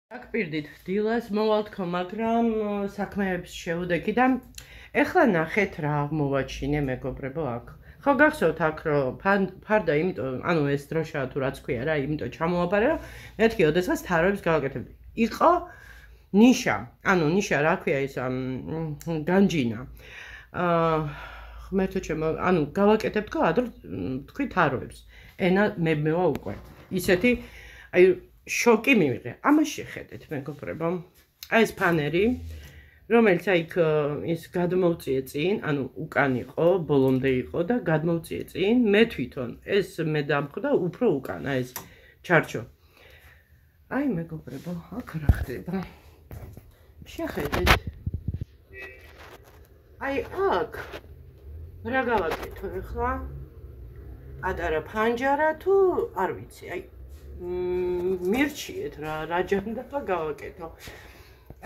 აკპირდით დილას მოვალ თქო, მაგრამ საქმეების შეუდეგი და ეხლა ნახეთ რა აღმოვაჩინე მეგობრებო აქ. ხო გახსოვთ აქ რომ ფარდა, იმიტომ ანუ ეს დროშა თუ რაც ქვია რა, იმიტომ ჩამოვაბარე რომ მეთქი ოდესღაც თაროებს გავაკეთებდი. იყო ნიშა, ანუ ნიშა რა ქვია ის განჯინა. ღმერთო ჩემო, ანუ გავაკეთებ თქო ადრე თქვი თაროებს. ენა მებმევა უკვე. ისეთი აი შოკი მივიღე. ამას შეხედეთ მეგობრებო. აი ეს ფანერი, რომელიც აი ის გადმოვწიე წინ, ანუ უკან იყო, ბოლომდე იყო და გადმოვწიე წინ, მე თვითონ ეს მე დამხვდა უფრო უკან, აი ეს ჩარჩო. აი მეგობრებო, აქ რა ხდება? შეხედეთ. აი აქ რა გავაკეთო ახლა? პატარა ფანჯარა თუ არ ვიცი, აი მირჩიეთ რა ჯანდაბა გავაკეთო.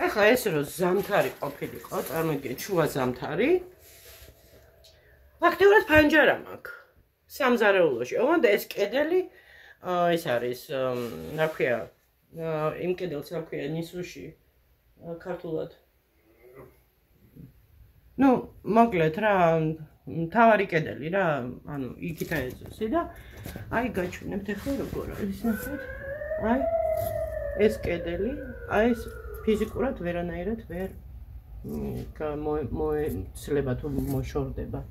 ახლა ეს რო ზამთარი ყოფილიყო, წარმოგიდგენთ შუა ზამთარი. ფაქტიურად ფანჯარა მაქვს. სამზარეულოში. ოღონდ ეს კედელი ეს არის, რა ქვია, იმ კედელს რა ქვია ნისუში ქართულად. ნუ, მოკლედ რა, მთავარი კედელი რა, ანუ იქით აეძოსი და აი გაჩვენებთ ახლა როგორ არის ნახეთ. აი ეს კედელი, აი ეს ფიზიკურად ვერანაირად ვერ მოეცლება თუ მოშორდება.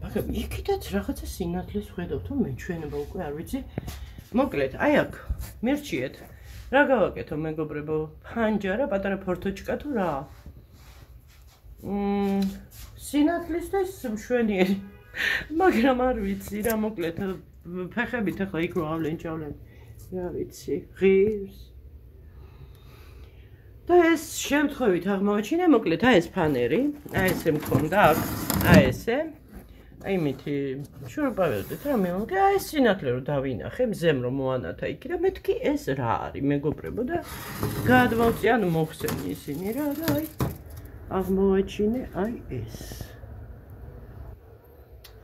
მაგრამ იქითაც რაღაცა სინათლეს ხედავ თუ მეჩვენება უკვე არ ვიცი. მოკლედ, აი აქ მერჩიეთ. რა გავაკეთო მეგობრებო? ფანჯარა, პატარა ფორთოჩკა თუ რა? სინათლის და მშვენიერი. მაგრამ არ ვიცი რა, მოკლედ ფეხებით ახლა იქ რო ავლენ-ჭავლენ. რა ვიცი, ღირს. და ეს შემთხვევით აღმოვაჩინე, მოკლედ აი ეს ფანერი, აი ესე მქონდა აქ, აი ესე. აი მითი შურუპავებდით რა მივიღე, აი ეს სინათლე რო დავინახე, მზემ რო მოანათა იქ და მეთქი ეს რა არის მეგობრებო და გადმოვწია, ანუ მოხსენი ისინი რა და აი აღმოვაჩინე აი ეს.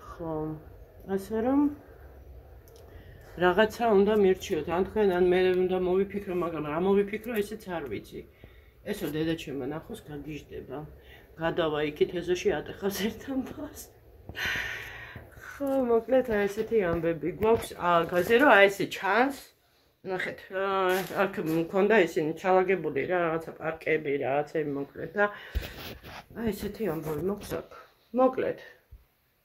ხო, ასე რომ რაღაცა უნდა მირჩიოთ, ან თქვენ ან მე უნდა მოვიფიქრო, მაგრამ რა მოვიფიქრო, ესეც არ ვიცი. ესო დედაჩემმა ნახოს გაგიჟდება. გადავა იქით ეზოში ატეხავს ერთ ამბავს. ხო, მოკლედ აი ესეთი ამბები გვაქვს. გაზე რომ აი ესე ჩანს. ნახეთ, აქ მქონდა ისინი ჩალაგებული რა, რაღაცა პარკები, რაღაცები მოკლედ და აი ესეთი ამბავი მაქვს აქ. მოკლედ.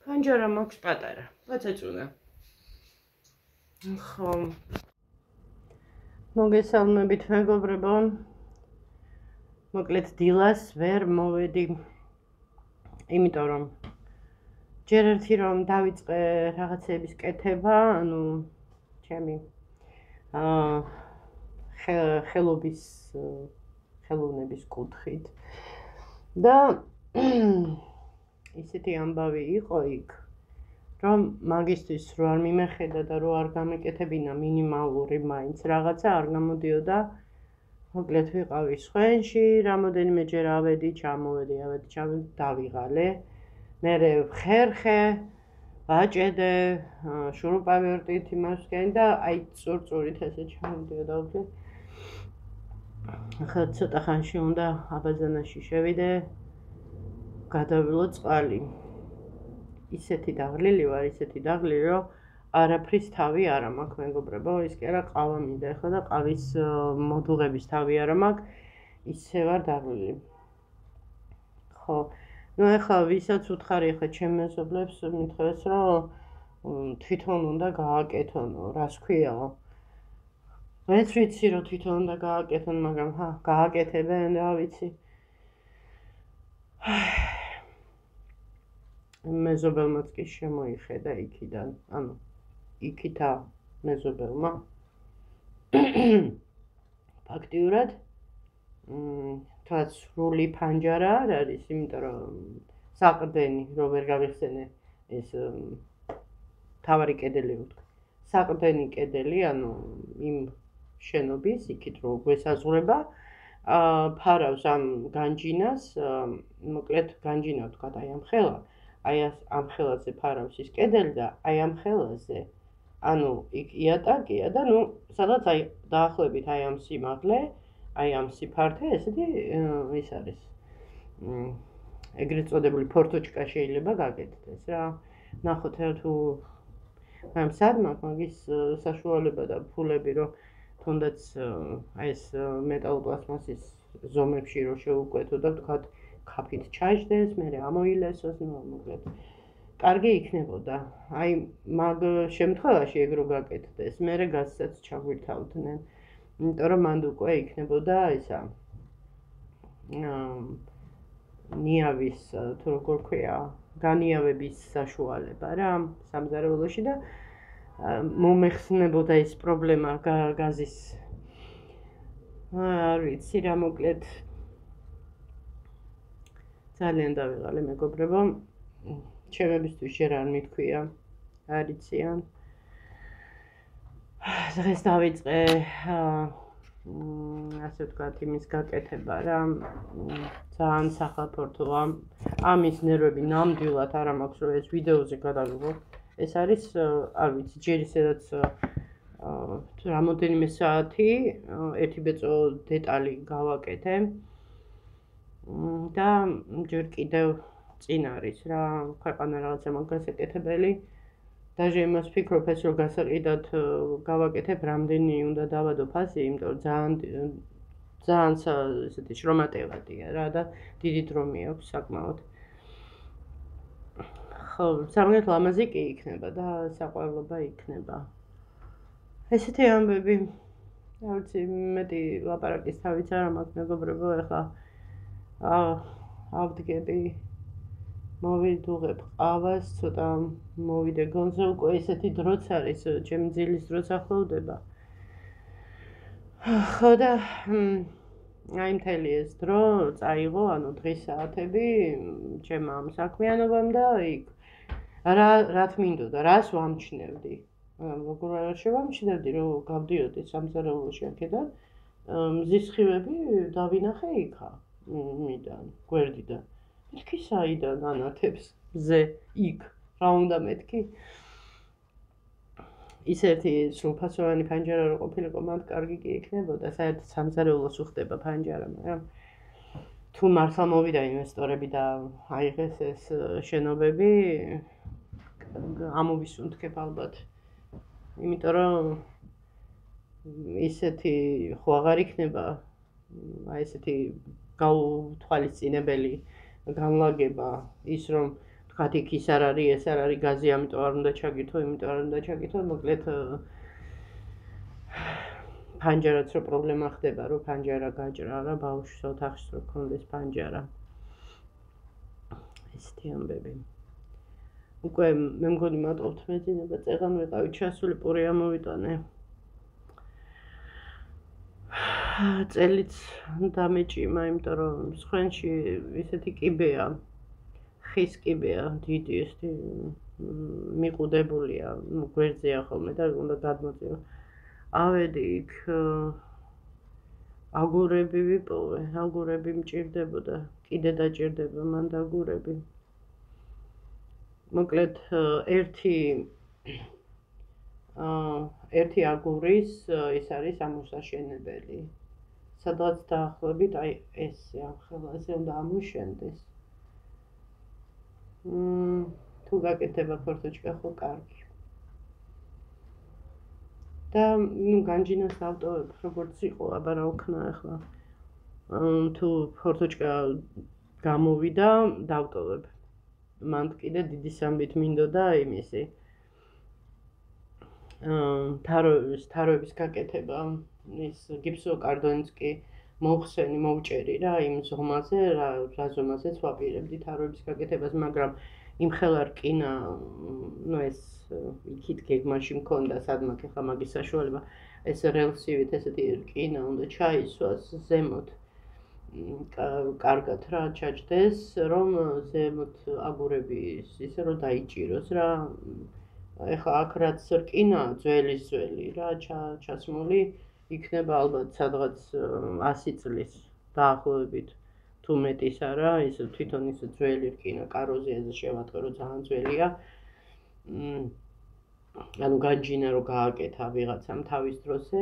ფანჯარა მაქვს პატარა. პაცეწუნა. ხო. მოგესალმებით მეგობრებო. მოკლედ დილას ვერ მოვედი. იმიტომ რომ ჯერ ერთი რომ დავიწყე რაღაცების კეთება, ანუ ჩემი ხელოვნების კუთხით და ისეთი ამბავი იყო იქ, რომ მაგისტრის რო არ მიმეხედა და რო არ გამეკეთებინა მინიმალური მაინც რაღაცა არ გამოდიოდა. მოკლედ ვიყავი სხვენში, რამოდენიმეჯერ ავედი, ჩამოვედი, დავიღალე. მერე ხერხე, ვაჭედე, შურუპავი ვერტით იმასკენ და აი წურწურით ესე ჩამოდიოდა უკვე. ახლა ცოტა ხანში უნდა აბაზანაში შევიდე, გადავილო წყალი. ისეთი დაღლილი ვარ, რომ არაფრის თავი არ მაქვს მეგობრებო, ის კი არა ყავა მინდა ახლა და ყავის მოდუღების თავი არ მაქვს, ისე ვარ დაღლილი. ხო, ნუ ახლა ვისაც უთხარი ახლა ჩემ მეზობლებს მითხრეს რომ თვითონ უნდა გააკეთონო, რას ქვიაო. მეც ვიცი რომ თვითონ უნდა გააკეთონ, მაგრამ გააკეთებენ რა ვიცი. მეზობელმაც კი შემოიხედა იქიდან, ანუ იქითა მეზობელმა. ფაქტიურად თაც სრული ფანჯარა არ არის, იმიტომ რომ საყრდენი რო ვერ გავიხსენე ეს თავარი კედელი ვთქვი. საყრდენი კედელი, ანუ იმ შენობის იქით რო გვესაზღვრება, ფარავს ამ განჯინას, მოკლედ განჯინა ვთქვათ აი ამ ხელა. აი ამ ხელაზე ფარავს ის კედელი და აი ამ ხელაზე ანუ იქ იატაკია და ნუ სადაც აი დაახლოებით აი ამ სიმაღლე აი ამ სიფართე ესეთი ის არის. ეგრეთ წოდებული ფორტოჩკა შეიძლება გაკეთდეს რა. ნახოთ თუ ამ სადმაკ მაგის საშუალება და ფულები რომ თუნდაც აი ეს მეტალოპლასმასის ზომებში რომ შეუკვეთო და თქვათ ქაფით ჩაჯდეს, მე ამოილესოს, მოკლედ. კარგი იქნებოდა. აი მაგ შემთხვევაში ეგ რო გაკეთდეს, მე გასცაც ჩაგვირთავდნენ. იმიტომ რომ მანდ უკვე იქნებოდა ისა ნიავის თუ როგორ ქვია, განიავების საშუალება რა სამზარეულოში და მომეხსნებოდა ის პრობლემა გაზის არ ვიცი რა მოკლედ ძალიან დავიღალე მეგობრებო ჩემებისთვის ჯერ არ მithქვია არ იციან დღეს დავიწყე ასე ვთქვათ იმის გაკეთება რა ძალიან საფართოა ამის ნერვები ნამდვილად არ მაქვს რომ ეს ვიდეოზე გადავიღო ეს არის არ ვიცი ჯერ ისედაც რამოდენიმე საათი ერთი ბეწო დეტალი გავაკეთე და ჯერ კიდევ წინ არის რა ქვეყანა რაღაცა მაგას ეკეთებელი დაჟე იმას ვფიქრობ ეს რომ გასაყიდად გავაკეთებ რამდენი უნდა დავადო ფასი იმიტომ რომ ძალიან ესეთი შრომატევადია რა და დიდი დრო მიაქვს საკმაოდ ხო სამგეთ ლამაზი კი იქნება და საყვარლობა იქნება ესეთი ამბები არ ვიცი მეტი ლაპარაკის თავიც არ მაქვს მეგობრებო ეხლა ავდგები მოვიდუღებ ყავას ცოტა მოვიდე გონზე უკვე ესეთი დროც არის ჩემი ძილის დროც ახლოვდება ხო და აი მთელი ეს დრო წაიღო ანუ დღის საათები ჩემ ამ საქმიანობამ და იქ რაც მინდოდა რას ვამჩნევდი როგორ არ შევამჩნევდი რომ გავდიოდი სამზარეულოში აქედან მზის სხივები დავინახე იქა მიდან გვერდიდან მეთქი საიდან ანათებს ზე იქ რა უნდა მეთქი ის ერთი სრულფასოვანი ფანჯარა რო ყოფილიყო მათ კარგი კი იქნებოდა საერთოდ სამზარეულოს უხდება ფანჯარა მაგრამ თუ მართლა მოვიდა ინვესტორები და აიღეს ეს შენობები ამოვისუნთქებ ალბათ იმიტომ რომ ისეთი ხო აღარ იქნება აი ესეთი გაუთვალისწინებელი განლაგება ის რომ თქვათ იქ ის არ არის ეს არ არის გაზი ამიტომ არ უნდა ჩაგითო იმიტომ არ უნდა ჩაგითო მოკლედ ფანჯარაც რო პრობლემა ხდება რომ ფანჯარა გაჭრა რა ბავშვს ოთახში რო ქონდეს ფანჯარა ესეთი ამბები უკვე მე მგონი მატყობთ მეძინება წეღან ვიყავით ჩასული პური ამოვიტანე წელიც დამეჭიმა იმიტომ რომ სხვენში ისეთი კიბეა ხის კიბეა დიდი ესეთი მიყუდებულია გვერდზეა ხოლმე და უნდა გადმოწიო ავედი იქ აგურები ვიპოვე აგურები მჭირდებოდა კიდე დაჭირდება მან აგურები მოკლედ ერთი აგურის ის არის ამოსაშენებელი სადღაც დაახლოებით აი ეს ხელაზე უნდა ამოშენდეს თუ გაკეთება ფორტოჩკა ხო კარგი და ნუ განჯინას დავტოვებ როგორც იყო აბა რა ვქნა ახლა თუ ფორტოჩკა გამოვიდა დავტოვებ მან კიდე დიდი სამბით მინდოდა იმისი თაროების გაკეთება ის გიფსოკარდონიც კი მოვხსენი მოვჭერი რა იმ ზომაზე რა ზომაზეც ვაპირებდი თაროების გაკეთებას მაგრამ იმ ხელარ რკინა ნუ ეს იქით გეგმაში მქონდა სადმაკ ახლა მაგის საშუალება ეს რელსივით ესეთი რკინა უნდა ჩაისვას ზემოთ კარგად რა ჩაჭდეს რომ ზემოთ აგურები ისე რომ დაიჭიროს რა ეხლა აქ რაც რკინა ძველი რა ჩასმული იქნება ალბათ სადღაც 100 წლის დაახლოებით თუ მეტის არა ის თვითონ ის ძველი რკინა კაროზიაზე შევატყო რომ ძალიან ძველია ანუ განჯინა რო გააკეთა ვიღაცამ თავის დროზე,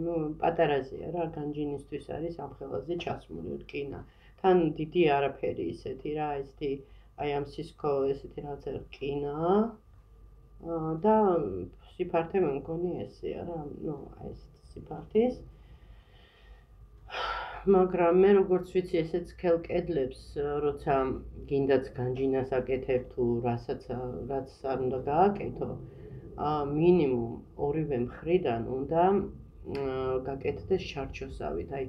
ნუ პატარაზეა რა, განჯინისთვის არის ამ ხელაზე ჩასმული რკინა. თან დიდი არაფერი ისეთი რა, ესეთი აი ამ სისქო ესეთი რაღაცა რკინაა. და სიფართე მე მგონი ესეა რა, ნუ აი ესეთი სიფართის. მაგრამ მე როგორც ვიცი, ესეც სქელ კედლებს, როცა გინდაც განჯინას აკეთებ თუ რაც არ უნდა გააკეთო, მინიმუმ ორივე მხრიდან უნდა გაკეთდეს ჩარჩოსავით, აი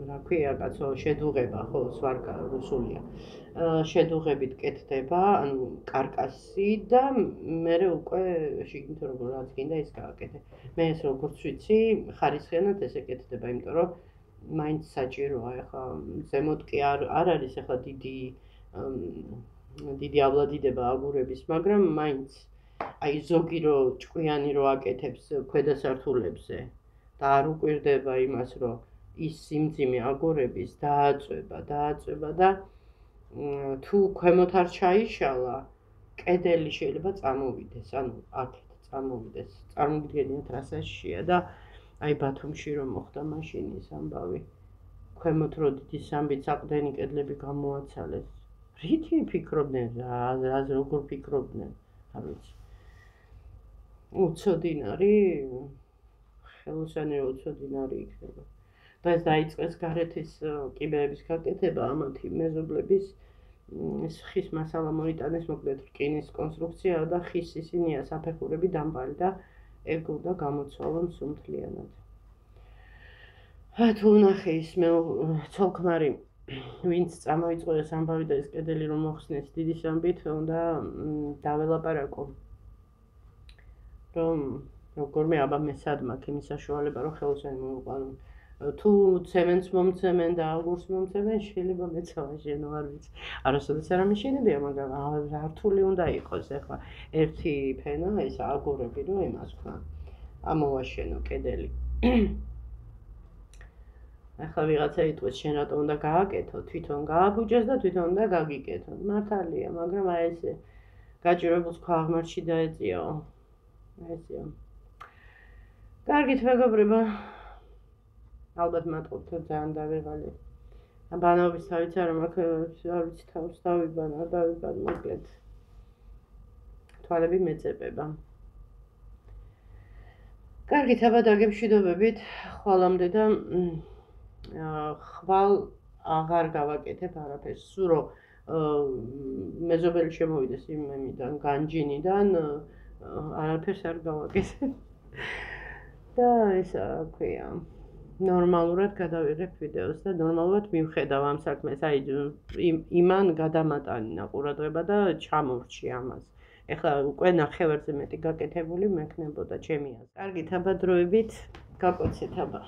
რა ქვია კაცო, შედუღება, ხო, სვარგა რუსულია. შედუღებით კეთდება, ანუ კარკასი და მერე უკვე შიგნით რაც გინდა ის გააკეთე. მე ეს როგორც ვიცი, ხარისხიანად ეს ეკეთდება, იმიტომ რომ მაინც საჭიროა, ეხლა ზემოთ კი არ არის ეხლა დიდი ავლადიდება აგურების, მაგრამ მაინც აი ზოგი რო ჭკვიანი რო აკეთებს ქვედა სართულებზე და არ უკვირდება იმას, რომ ის სიმძიმე აგურების დააწვება და თუ ქვემოთ არ ჩაიშალა, კედელი შეიძლება წამოვიდეს, ანუ აქეთ წამოვიდეს. წარმოგიდგენიათ რა საშიშია და აი ბათუმში რომ მოხდა მაშინ ის ამბავი. ქვემოთ რო დიდი სამბით საყდენი კედლები გამოაცალეს. რითი ფიქრობდნენ რა როგორ ფიქრობდნენ? არ ვიცი. უცოდინარი ხელოსანი უცოდინარი იქნება. და ეს დაიწყეს გარეთის კიბეების გაკეთება ამათი მეზობლების ხის მასალა მოიტანეს მოკლედ რკინის კონსტრუქცია და ხის ისინია საფეხურები დამბალი და ეგუდა გამოცვალონ სუმთლიანად. თუ ნახე ის მე ცოლქმარი ვინც წამოიწყო ეს ამბავი და ეს კედელი რომ მოხსნეს დიდი სამბით უნდა დაველაპარაკო რომ როგორმე აბა მე სად მაქვს იმის საშუალება რომ ხელოსანი მოვიყვანო თუ ცემენტს მომცემენ და აგურს მომცემენ შეიძლება მეცავაშენო არ ვიცი არასოდეს არ ამიშენებია მაგრამ რთული უნდა იყოს ეხლა ერთი ფენა ეს აგურები რომ იმას ხა ამოვაშენო კედელი ახლა ვიღაცა იტყვის შენ რატომ უნდა გააკეთო თვითონ გააბუჯეს და თვითონ უნდა გაგიკეთო მართალია მაგრამ აი ესე გაჭირებულს ქვა აღმართში დაეწიაო ესეა კარგით მეგობრებო ალბათ მათყობთ ძალიან დავიღალე ბანაობის თავიც არა მაქვს არ ვიცი თავს დავიბან მოკლედ თვალები მეწებება კარგით აბა დაგემშვიდობებით ხვალამდე და ხვალ აღარ გავაკეთებ არაფერს სულ რომ მეზობელი შემოვიდეს იმიდან განჯინიდან არაფერს არ გავაკეთებ და ეს რა ქვია ნორმალურად გადავიღებ ვიდეოს და ნორმალურად მივხედავ ამ საქმეს აი იმან გადამატანა ყურადღება და ჩამორჩი ამას ეხლა უკვე ნახევარზე მეტი გაკეთებული მექნებოდა ჩემი აზრით კარგით აბა დროებით გაკოცეთ აბა